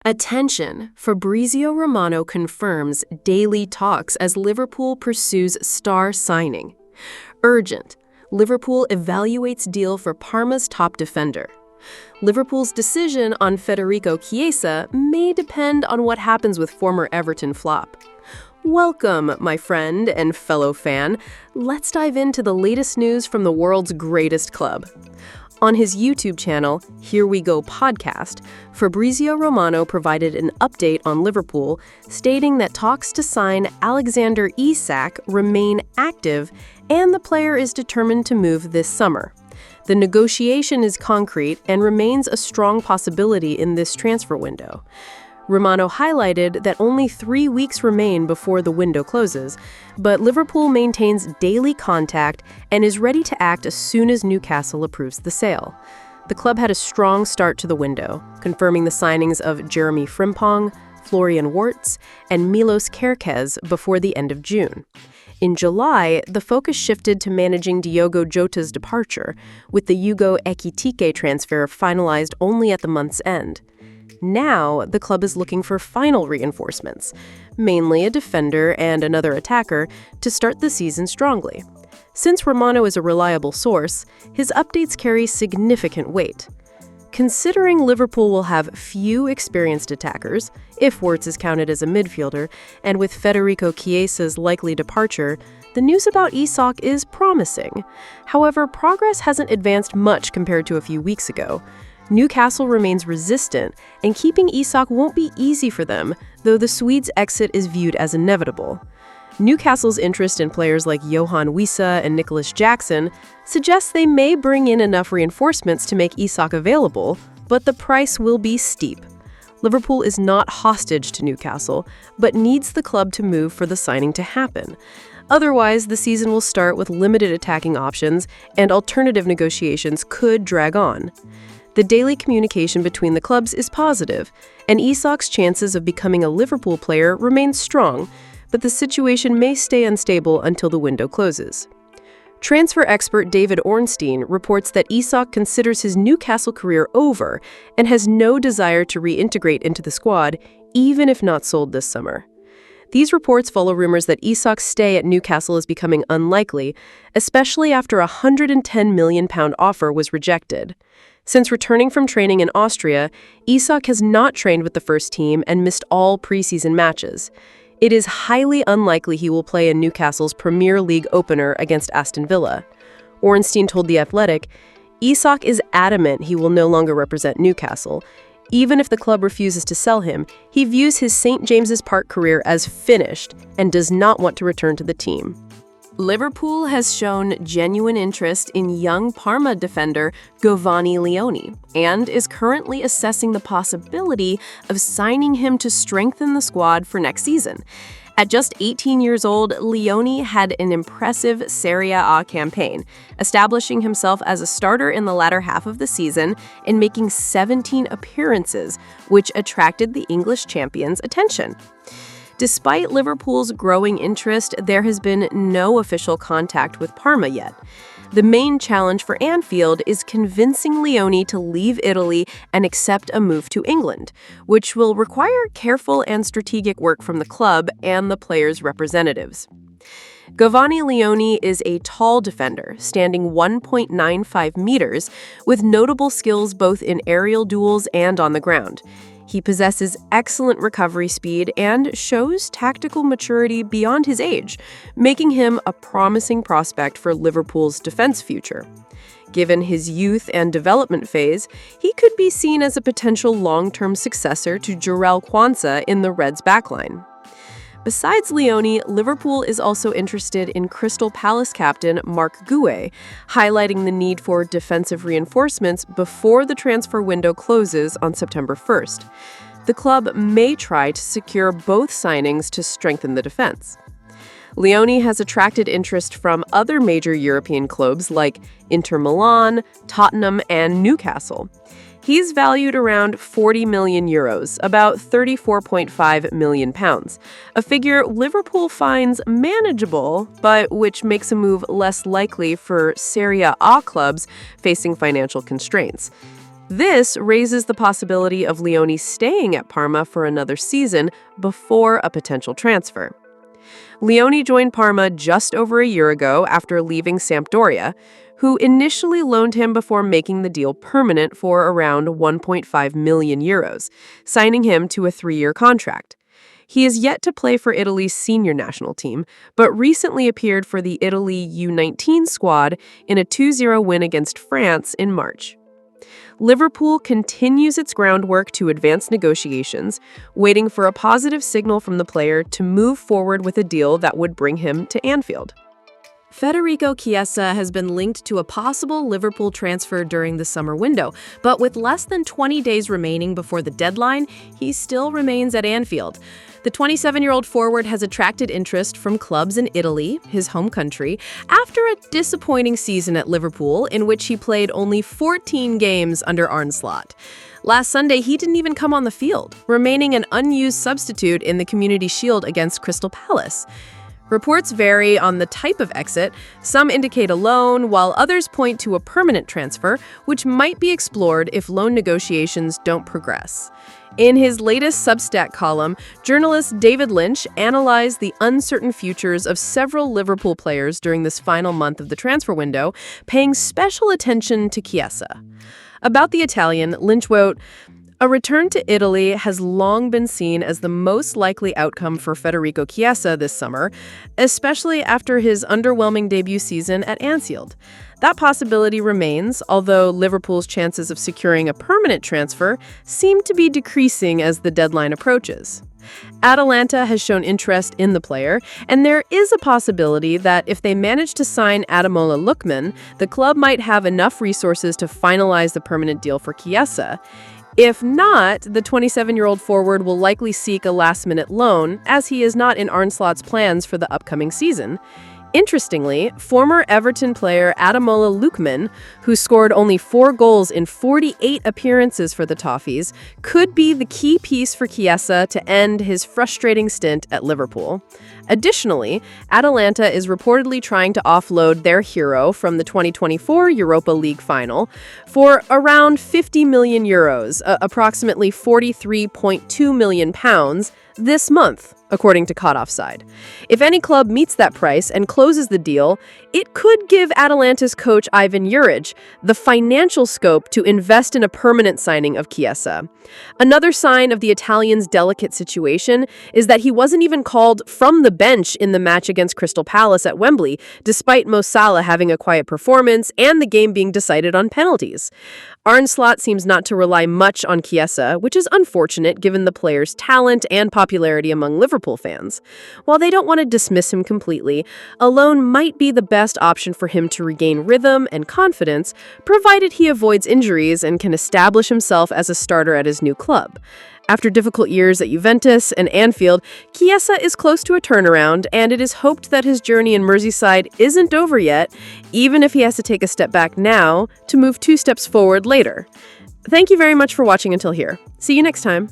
Attention! Fabrizio Romano confirms daily talks as Liverpool pursues star signing. Urgent! Liverpool evaluates deal for Parma's top defender. Liverpool's decision on Federico Chiesa may depend on what happens with former Everton flop. Welcome, my friend and fellow fan. Let's dive into the latest news from the world's greatest club. On his YouTube channel, Here We Go podcast, Fabrizio Romano provided an update on Liverpool, stating that talks to sign Alexander Isak remain active and the player is determined to move this summer. The negotiation is concrete and remains a strong possibility in this transfer window. Romano highlighted that only 3 weeks remain before the window closes, but Liverpool maintains daily contact and is ready to act as soon as Newcastle approves the sale. The club had a strong start to the window, confirming the signings of Jeremy Frimpong, Florian Wirtz, and Milos Kerkez before the end of June. In July, the focus shifted to managing Diogo Jota's departure, with the Hugo Ekitike transfer finalized only at the month's end. Now, the club is looking for final reinforcements, mainly a defender and another attacker, to start the season strongly. Since Romano is a reliable source, his updates carry significant weight. Considering Liverpool will have few experienced attackers, if Wirtz is counted as a midfielder, and with Federico Chiesa's likely departure, the news about Isak is promising. However, progress hasn't advanced much compared to a few weeks ago. Newcastle remains resistant, and keeping Isak won't be easy for them, though the Swede's exit is viewed as inevitable. Newcastle's interest in players like Johan Wissa and Nicholas Jackson suggests they may bring in enough reinforcements to make Isak available, but the price will be steep. Liverpool is not hostage to Newcastle, but needs the club to move for the signing to happen. Otherwise, the season will start with limited attacking options, and alternative negotiations could drag on. The daily communication between the clubs is positive, and Isak's chances of becoming a Liverpool player remain strong, but the situation may stay unstable until the window closes. Transfer expert David Ornstein reports that Isak considers his Newcastle career over and has no desire to reintegrate into the squad, even if not sold this summer. These reports follow rumors that Isak's stay at Newcastle is becoming unlikely, especially after a £110 million offer was rejected. Since returning from training in Austria, Isak has not trained with the first team and missed all preseason matches. It is highly unlikely he will play in Newcastle's Premier League opener against Aston Villa. Ornstein told The Athletic, Isak is adamant he will no longer represent Newcastle. Even if the club refuses to sell him, he views his St. James's Park career as finished and does not want to return to the team. Liverpool has shown genuine interest in young Parma defender Giovanni Leoni and is currently assessing the possibility of signing him to strengthen the squad for next season. At just 18 years old, Leoni had an impressive Serie A campaign, establishing himself as a starter in the latter half of the season and making 17 appearances, which attracted the English champions' attention. Despite Liverpool's growing interest, there has been no official contact with Parma yet. The main challenge for Anfield is convincing Leoni to leave Italy and accept a move to England, which will require careful and strategic work from the club and the players' representatives. Giovanni Leoni is a tall defender, standing 1.95 meters, with notable skills both in aerial duels and on the ground. He possesses excellent recovery speed and shows tactical maturity beyond his age, making him a promising prospect for Liverpool's defense future. Given his youth and development phase, he could be seen as a potential long-term successor to Jarell Quansah in the Reds' backline. Besides Leoni, Liverpool is also interested in Crystal Palace captain Marc Guéhi, highlighting the need for defensive reinforcements before the transfer window closes on September 1st. The club may try to secure both signings to strengthen the defense. Leoni has attracted interest from other major European clubs like Inter Milan, Tottenham, and Newcastle. He's valued around 40 million euros, about 34.5 million pounds, a figure Liverpool finds manageable, but which makes a move less likely for Serie A clubs facing financial constraints. This raises the possibility of Leone staying at Parma for another season before a potential transfer. Leone joined Parma just over a year ago after leaving Sampdoria, who initially loaned him before making the deal permanent for around 1.5 million euros, signing him to a 3-year contract. He is yet to play for Italy's senior national team, but recently appeared for the Italy U19 squad in a 2-0 win against France in March. Liverpool continues its groundwork to advance negotiations, waiting for a positive signal from the player to move forward with a deal that would bring him to Anfield. Federico Chiesa has been linked to a possible Liverpool transfer during the summer window, but with less than 20 days remaining before the deadline, he still remains at Anfield. The 27-year-old forward has attracted interest from clubs in Italy, his home country, after a disappointing season at Liverpool in which he played only 14 games under Arne Slot. Last Sunday, he didn't even come on the field, remaining an unused substitute in the Community Shield against Crystal Palace. Reports vary on the type of exit. Some indicate a loan, while others point to a permanent transfer, which might be explored if loan negotiations don't progress. In his latest Substack column, journalist David Lynch analyzed the uncertain futures of several Liverpool players during this final month of the transfer window, paying special attention to Chiesa. About the Italian, Lynch wrote, "A return to Italy has long been seen as the most likely outcome for Federico Chiesa this summer, especially after his underwhelming debut season at Anfield. That possibility remains, although Liverpool's chances of securing a permanent transfer seem to be decreasing as the deadline approaches. Atalanta has shown interest in the player, and there is a possibility that if they manage to sign Ademola Lookman, the club might have enough resources to finalize the permanent deal for Chiesa. If not, the 27-year-old forward will likely seek a last-minute loan, as he is not in Arne Slot's plans for the upcoming season. Interestingly, former Everton player Ademola Lookman, who scored only 4 goals in 48 appearances for the Toffees, could be the key piece for Chiesa to end his frustrating stint at Liverpool. Additionally, Atalanta is reportedly trying to offload their hero from the 2024 Europa League final for around 50 million euros, approximately 43.2 million pounds, this month, according to Caught Offside. If any club meets that price and closes the deal, it could give Atalanta's coach Ivan Juric the financial scope to invest in a permanent signing of Chiesa. Another sign of the Italian's delicate situation is that he wasn't even called from the bench in the match against Crystal Palace at Wembley, despite Mo Salah having a quiet performance and the game being decided on penalties. Arne Slot seems not to rely much on Chiesa, which is unfortunate given the player's talent and popularity among Liverpool fans. While they don't want to dismiss him completely, a loan might be the best option for him to regain rhythm and confidence, provided he avoids injuries and can establish himself as a starter at his new club. After difficult years at Juventus and Anfield, Chiesa is close to a turnaround, and it is hoped that his journey in Merseyside isn't over yet, even if he has to take a step back now to move 2 steps forward later. Thank you very much for watching until here. See you next time.